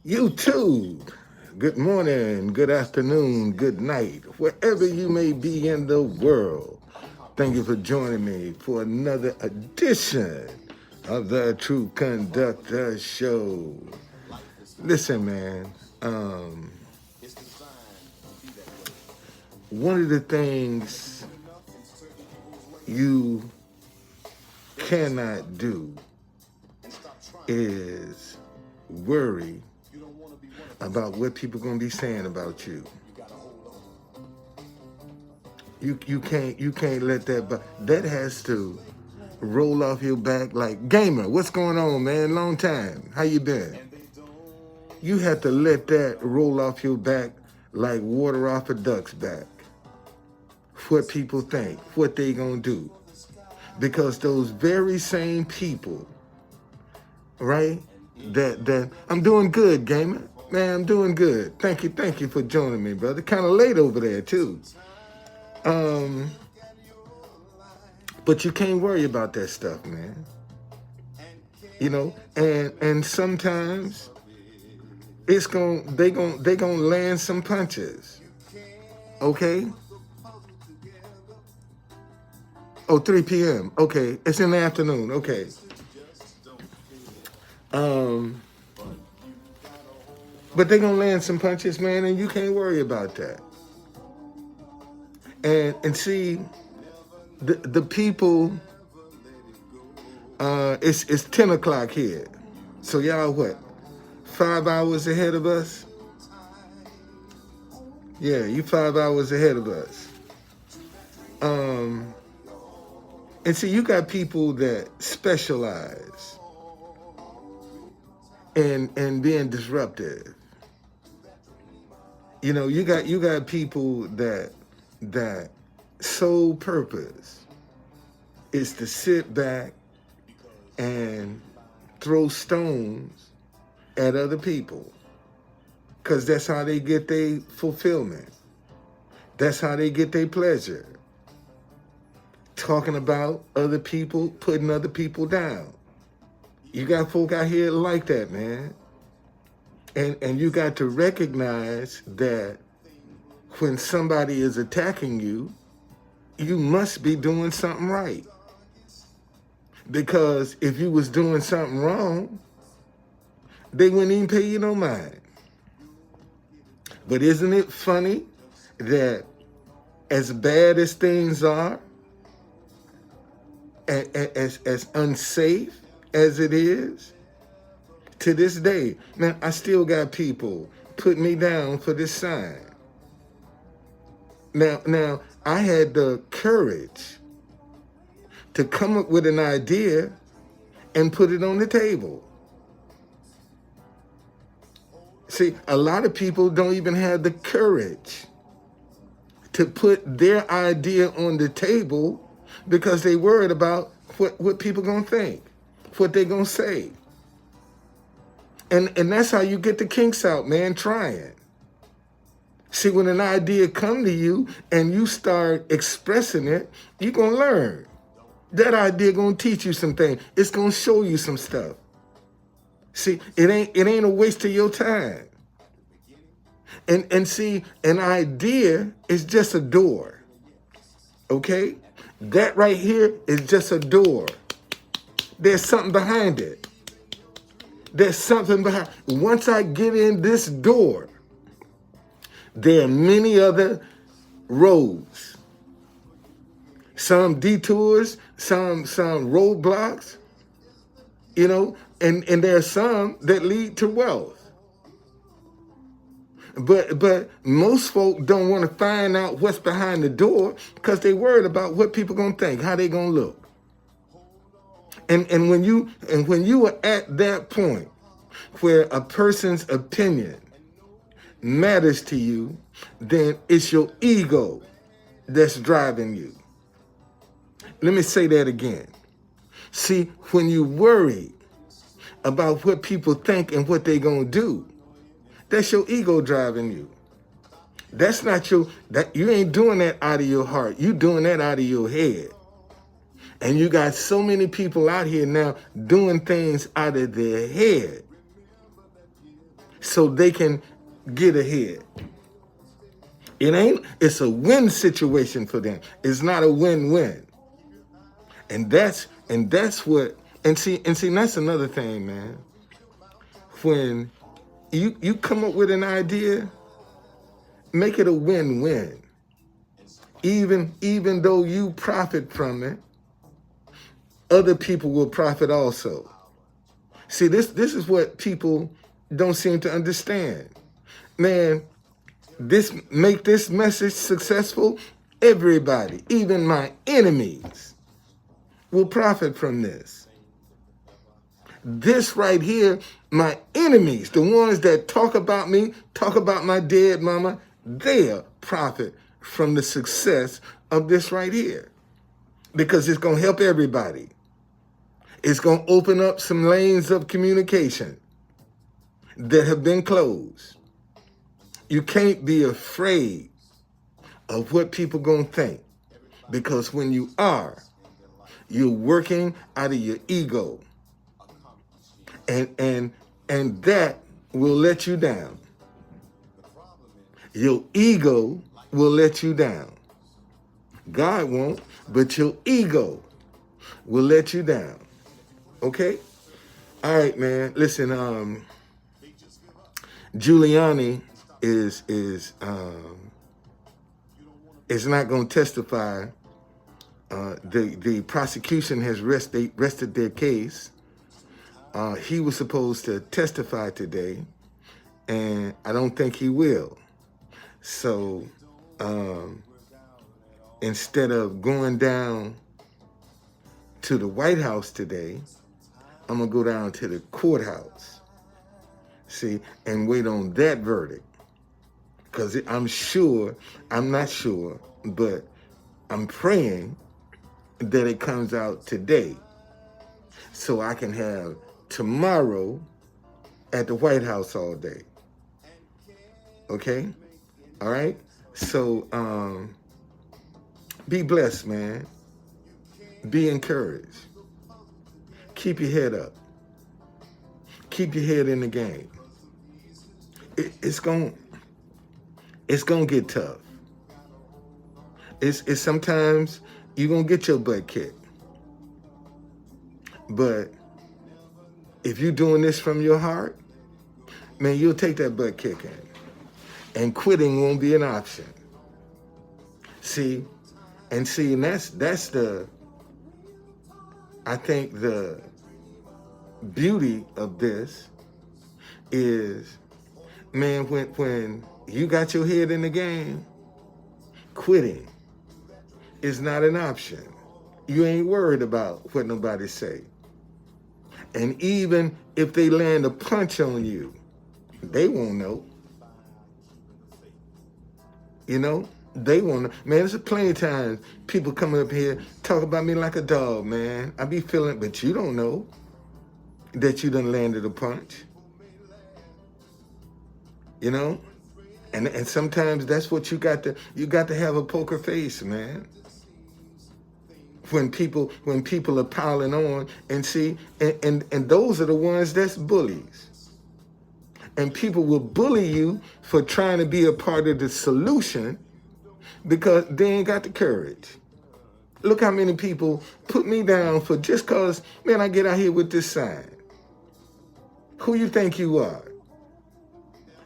YouTube. Good morning, good afternoon, good night, wherever you may be in the world. Thank you for joining me for another edition of the Truth Conductor Show. Listen, man, one of the things you cannot do is worry about what people gonna be saying about you. You can't let that has to roll off your back like, gamer, what's going on, man? Long time. How you been? You have to let that roll off your back like water off a duck's back. What people think, what they gonna do. Because those very same people, right? That I'm doing good, gamer. Man, I'm doing good. Thank you for joining me, brother. Kind of late over there too. But you can't worry about that stuff, man. You know, and sometimes they gonna land some punches. Okay? Oh, 3 p.m. Okay. It's in the afternoon. Okay. But they gonna land some punches, man, and you can't worry about that. And see, the people, it's 10 o'clock here. So y'all what? 5 hours ahead of us? Yeah, you 5 hours ahead of us. And see, you got people that specialize in being disruptive. You know, you got people that sole purpose is to sit back and throw stones at other people, because that's how they get their fulfillment. That's how they get their pleasure. Talking about other people, putting other people down. You got folk out here like that, man. And you got to recognize that when somebody is attacking you, you must be doing something right. Because if you was doing something wrong, they wouldn't even pay you no mind. But isn't it funny that as bad as things are, as unsafe as it is, to this day, man, I still got people put me down for this sign. Now, I had the courage to come up with an idea and put it on the table. See, a lot of people don't even have the courage to put their idea on the table because they worried about what people gonna think, what they gonna say. And that's how you get the kinks out, man, trying. See, when an idea come to you and you start expressing it, you're gonna learn. That idea gonna teach you some things. It's gonna show you some stuff. See, it ain't a waste of your time. And see, an idea is just a door. Okay? That right here is just a door. There's something behind it. There's something behind. Once I get in this door, there are many other roads. Some detours, some roadblocks, you know, and there are some that lead to wealth. But most folk don't want to find out what's behind the door because they worried about what people gonna think, how they gonna look. And when you are at that point where a person's opinion matters to you, then it's your ego that's driving you. Let me say that again. See, when you worry about what people think and what they're gonna do, that's your ego driving you. That's not you ain't doing that out of your heart. You doing that out of your head. And you got so many people out here now doing things out of their head. so they can get ahead. It's a win situation for them. It's not a win-win. And that's what, and see, that's another thing, man. When you come up with an idea, make it a win-win. Even though you profit from it, other people will profit also. See, this is what people don't seem to understand. Man, make this message successful, everybody, even my enemies, will profit from this. This right here, my enemies, the ones that talk about me, talk about my dead mama, they'll profit from the success of this right here. Because it's going to help everybody. It's going to open up some lanes of communication that have been closed. You can't be afraid of what people going to think. Because when you are, you're working out of your ego. And that will let you down. Your ego will let you down. God won't, but your ego will let you down. Okay? All right, man. Listen, Giuliani is not going to testify. The prosecution has rested their case. He was supposed to testify today, and I don't think he will. So instead of going down to the White House today, I'm going to go down to the courthouse, see, and wait on that verdict. Because I'm not sure, but I'm praying that it comes out today so I can have tomorrow at the White House all day. Okay? All right? So, be blessed, man. Be encouraged. Keep your head up. Keep your head in the game. It's gonna get tough. It's sometimes you're gonna get your butt kicked. But if you're doing this from your heart, man, you'll take that butt kicking. And quitting won't be an option. And that's the, I think the beauty of this is, man, when you got your head in the game, quitting is not an option. You ain't worried about what nobody say. And even if they land a punch on you, they won't know. You know, they won't know. Man, there's plenty of times people coming up here talk about me like a dog, man. I be feeling, but you don't know that you done landed a punch. You know? And sometimes that's what you got to have a poker face, man. When people are piling on and see, and those are the ones that's bullies. And people will bully you for trying to be a part of the solution because they ain't got the courage. Look how many people put me down for just cause, man, I get out here with this sign. Who you think you are?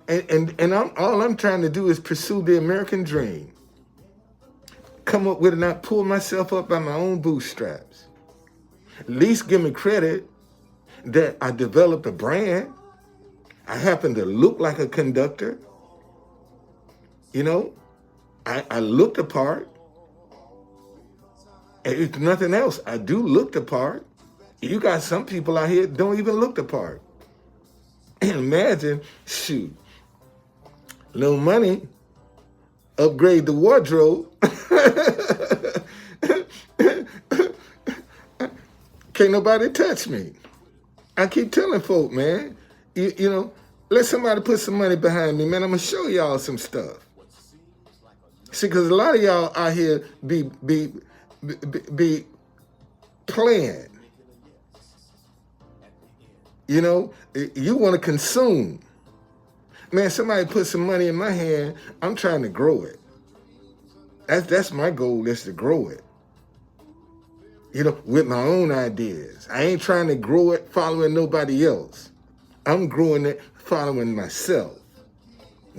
And all I'm trying to do is pursue the American dream. Come up with it, not pull myself up by my own bootstraps. At least give me credit that I developed a brand. I happen to look like a conductor. You know, I look the part. And if nothing else, I do look the part. You got some people out here don't even look the part. And imagine, shoot, little money, upgrade the wardrobe. Can't nobody touch me. I keep telling folk, man, you know, let somebody put some money behind me, man. I'm going to show y'all some stuff. See, because a lot of y'all out here be playing. You know, you want to consume. Man, somebody put some money in my hand, I'm trying to grow it. That's my goal, is to grow it. With my own ideas. I ain't trying to grow it following nobody else. I'm growing it following myself.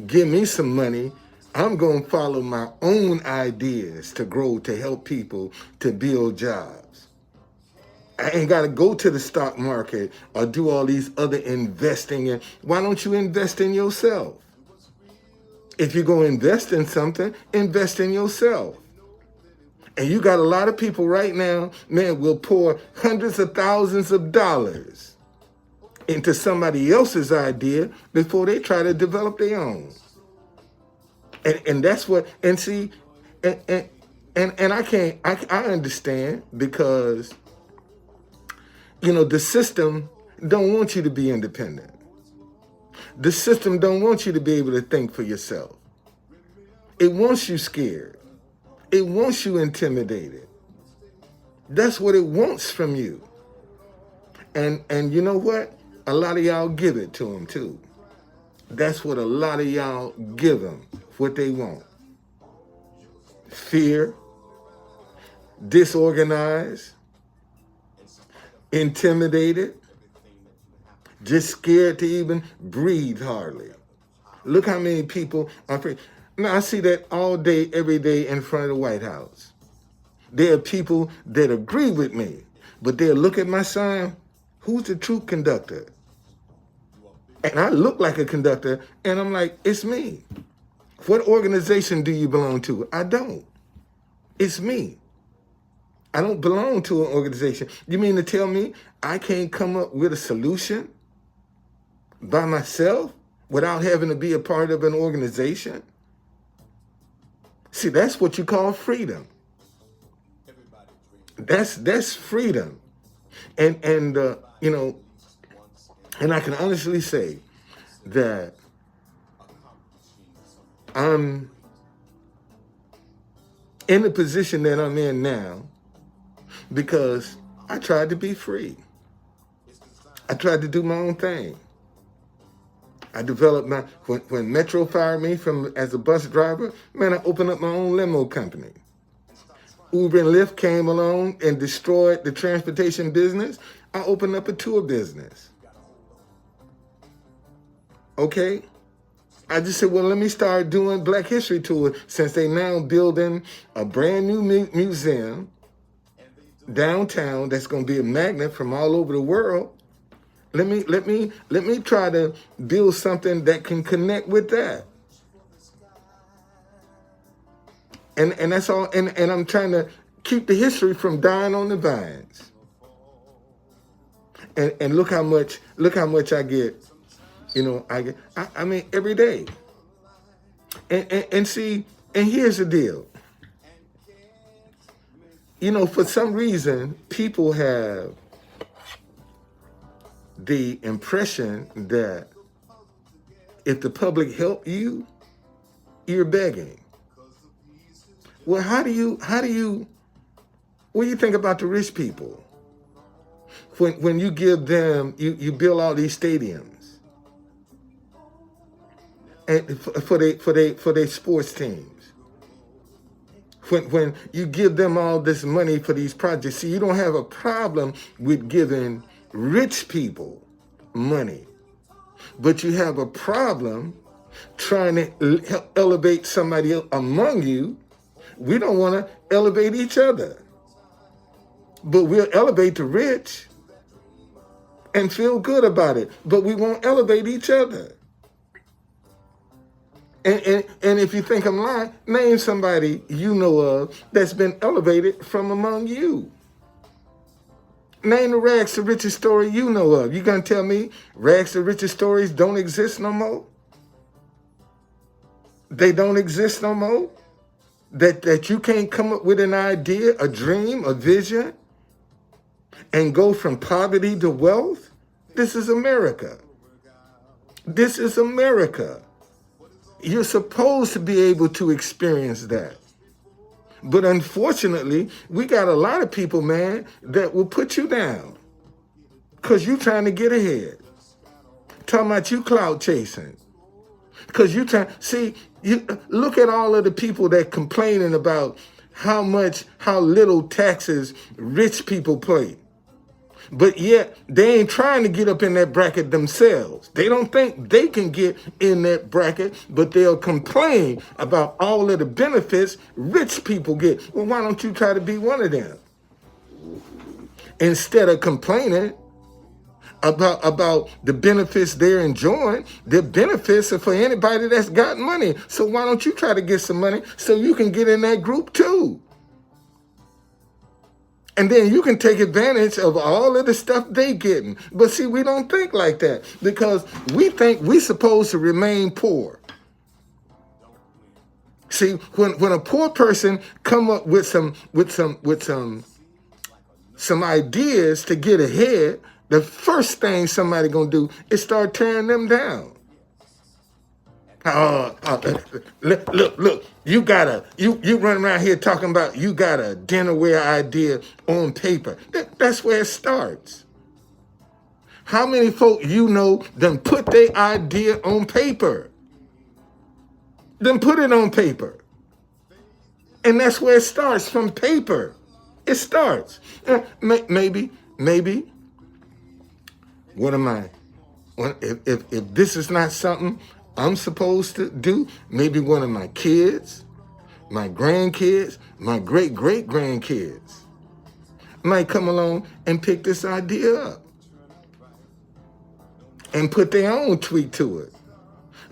Give me some money, I'm going to follow my own ideas to grow, to help people, to build jobs. I ain't got to go to the stock market or do all these other investing. Why don't you invest in yourself? If you're going to invest in something, invest in yourself. And you got a lot of people right now, man, will pour hundreds of thousands of dollars into somebody else's idea before they try to develop their own. And that's what, and see, and I understand, because, the system don't want you to be independent. The system don't want you to be able to think for yourself. It wants you scared. It wants you intimidated. That's what it wants from you. And you know what? A lot of y'all give it to them too. That's what a lot of y'all give them, what they want. Fear, disorganized, intimidated, just scared to even breathe hardly. Look how many people are afraid. Now, I see that all day, every day in front of the White House. There are people that agree with me, but they'll look at my sign, who's the truth conductor? And I look like a conductor, and I'm like, it's me. What organization do you belong to? I don't. It's me. I don't belong to an organization. You mean to tell me I can't come up with a solution by myself without having to be a part of an organization? See, that's what you call freedom. That's freedom. And I can honestly say that I'm in the position that I'm in now because I tried to be free. I tried to do my own thing. I developed when Metro fired me as a bus driver, man, I opened up my own limo company. Uber and Lyft came along and destroyed the transportation business. I opened up a tour business. Okay? I just said, well, let me start doing Black History Tour, since they now building a brand new museum downtown that's going to be a magnet from all over the world. Let me try to build something that can connect with that. And that's all. And I'm trying to keep the history from dying on the vines. And look how much I get. I mean, every day. And see, and here's the deal. For some reason, people have the impression that if the public help you, you're begging. Well, what do you think about the rich people? When you give them, you build all these stadiums and for their sports teams. When you give them all this money for these projects, see, you don't have a problem with giving rich people money, but you have a problem trying to help elevate somebody else among you. We don't want to elevate each other, but we'll elevate the rich and feel good about it, but we won't elevate each other. And if you think I'm lying, name somebody you know of that's been elevated from among you. Name the rags to riches story you know of. You gonna tell me rags to riches stories don't exist no more? They don't exist no more? That you can't come up with an idea, a dream, a vision, and go from poverty to wealth? This is America. This is America. You're supposed to be able to experience that. But unfortunately, we got a lot of people, man, that will put you down because you're trying to get ahead. Talking about you clout chasing. Because you look at all of the people that complaining about how little taxes rich people pay. But yet they ain't trying to get up in that bracket themselves. They don't think they can get in that bracket, but they'll complain about all of the benefits rich people get. Well, why don't you try to be one of them? Instead of complaining about the benefits they're enjoying, the benefits are for anybody that's got money. So why don't you try to get some money so you can get in that group too? And then you can take advantage of all of the stuff they getting. But see, we don't think like that because we think we're supposed to remain poor. See, when a poor person come up with some ideas to get ahead, the first thing somebody gonna do is start tearing them down. Look, you run around here talking about you got a dinnerware idea on paper. That's where it starts. How many folk you know done put their idea on paper? Then put it on paper. And that's where it starts, from paper. It starts. Maybe, what am I? If this is not something I'm supposed to do, maybe one of my kids, my grandkids, my great-great-grandkids might come along and pick this idea up and put their own tweak to it.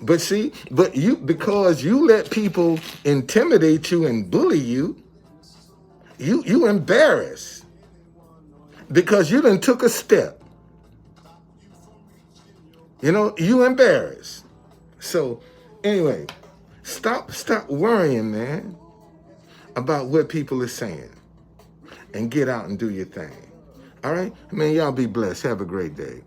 But see, because you let people intimidate you and bully you, you embarrassed because you done took a step. You embarrassed. So anyway, stop worrying, man, about what people are saying and get out and do your thing. All right? Man, y'all be blessed. Have a great day.